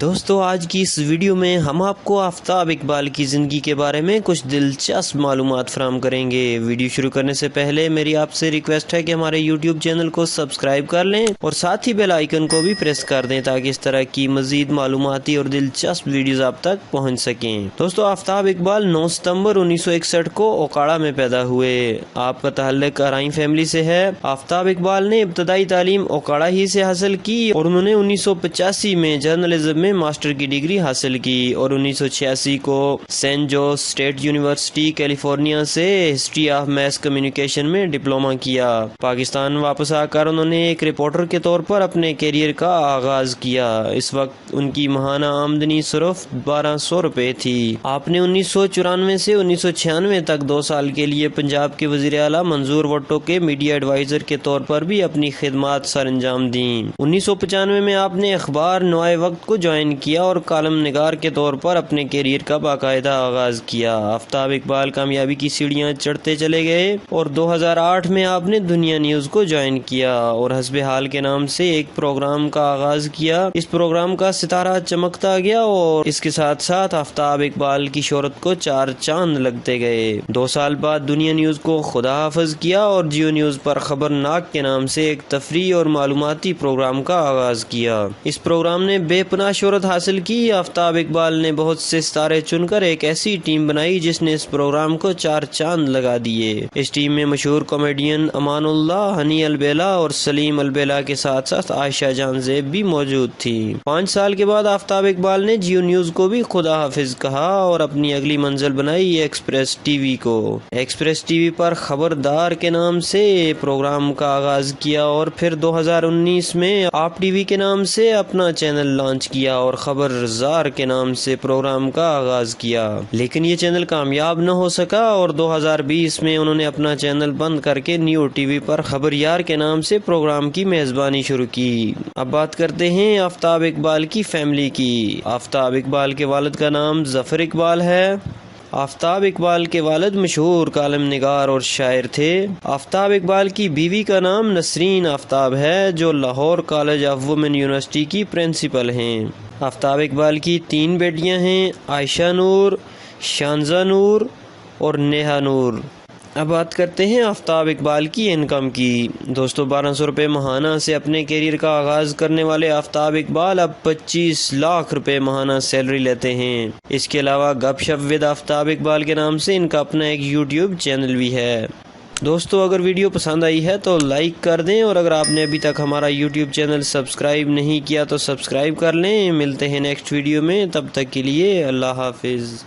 دوستو آج کی اس ویڈیو میں ہم آپ کو آفتاب اقبال کی زندگی کے بارے میں کچھ دلچسپ معلومات فراہم کریں گے۔ ویڈیو شروع کرنے سے پہلے میری آپ سے ریکویسٹ ہے کہ ہمارے یوٹیوب چینل کو سبسکرائب کر لیں اور ساتھ ہی بیل آئیکن کو بھی پریس کر دیں تاکہ اس طرح کی مزید معلوماتی اور دلچسپ ویڈیوز آپ تک پہنچ سکیں۔ دوستو آفتاب اقبال 9 ستمبر 1961 کو اوکاڑا میں پیدا ہوئے۔ آپ کا تعلق ارائیں فیملی سے ہے۔ آفتاب اقبال نے ابتدائی تعلیم اوکاڑا ہی سے حاصل کی اور انہوں نے 1985 میں جرنلزم میں ماسٹر کی ڈگری حاصل کی اور 1986 کو سین جوس اسٹیٹ یونیورسٹی کیلیفورنیا سے ہسٹری آف میس کمیونیکیشن میں ڈپلومہ کیا۔ پاکستان واپس آ کر انہوں نے ایک رپورٹر کے طور پر اپنے کیریئر کا آغاز کیا۔ اس وقت ان کی ماہانہ آمدنی صرف 1200 روپے تھی۔ آپ نے 1994 سے 1996 تک 2 سال کے لیے پنجاب کے وزیر اعلیٰ منظور بھٹو کے میڈیا ایڈوائزر کے طور پر بھی اپنی خدمات سر انجام دیں۔ 1995 میں آپ نے اخبار نوائے وقت کو جوائن کیا اور کالم نگار کے طور پر اپنے کیریئر کا باقاعدہ آغاز کیا۔ آفتاب اقبال کامیابی کی سیڑھیاں چڑھتے چلے گئے اور 2008 میں آپ نے دنیا نیوز کو جوائن کیا اور حسب حال کے نام سے ایک پروگرام کا آغاز کیا۔ اس پروگرام کا ستارہ چمکتا گیا اور اس کے ساتھ ساتھ آفتاب اقبال کی شہرت کو 4 چاند لگتے گئے۔ 2 سال بعد دنیا نیوز کو خدا حافظ کیا اور جیو نیوز پر خبرناک کے نام سے ایک تفریح اور معلوماتی پروگرام کا آغاز کیا۔ اس پروگرام نے بے پناہ شہرت حاصل کی۔ آفتاب اقبال نے بہت سے ستارے چن کر ایک ایسی ٹیم بنائی جس نے اس پروگرام کو 4 چاند لگا دیے۔ اس ٹیم میں مشہور کامیڈین امان اللہ، ہنی البیلا اور سلیم البیلا کے ساتھ ساتھ عائشہ جان زیب بھی موجود تھی۔ 5 سال کے بعد آفتاب اقبال نے جیو نیوز کو بھی خدا حافظ کہا اور اپنی اگلی منزل بنائی ایکسپریس ٹی وی کو۔ ایکسپریس ٹی وی پر خبردار کے نام سے پروگرام کا آغاز کیا اور پھر 2019 میں آپ ٹی وی کے نام سے اپنا چینل لانچ کیا اور خبرزار کے نام سے پروگرام کا آغاز کیا، لیکن یہ چینل کامیاب نہ ہو سکا اور 2020 میں انہوں نے اپنا چینل بند کر کے نیو ٹی وی پر خبریار کے نام سے پروگرام کی میزبانی شروع کی۔ اب بات کرتے ہیں آفتاب اقبال کی فیملی کی۔ آفتاب اقبال کے والد کا نام ظفر اقبال ہے۔ آفتاب اقبال کے والد مشہور کالم نگار اور شاعر تھے۔ آفتاب اقبال کی بیوی کا نام نسرین آفتاب ہے جو Lahore college of women university کی پرنسپل ہیں۔ آفتاب اقبال کی 3 بیٹیاں ہیں، عائشہ نور، شانزہ نور اور نیہا نور۔ اب بات کرتے ہیں آفتاب اقبال کی انکم کی۔ دوستو 1200 روپے ماہانہ سے اپنے کیریئر کا آغاز کرنے والے آفتاب اقبال اب 25 لاکھ روپے ماہانہ سیلری لیتے ہیں۔ اس کے علاوہ گپ شپ ود آفتاب اقبال کے نام سے ان کا اپنا ایک یوٹیوب چینل بھی ہے۔ دوستو اگر ویڈیو پسند آئی ہے تو لائک کر دیں اور اگر آپ نے ابھی تک ہمارا یوٹیوب چینل سبسکرائب نہیں کیا تو سبسکرائب کر لیں۔ ملتے ہیں نیکسٹ ویڈیو میں، تب تک کے لیے اللہ حافظ۔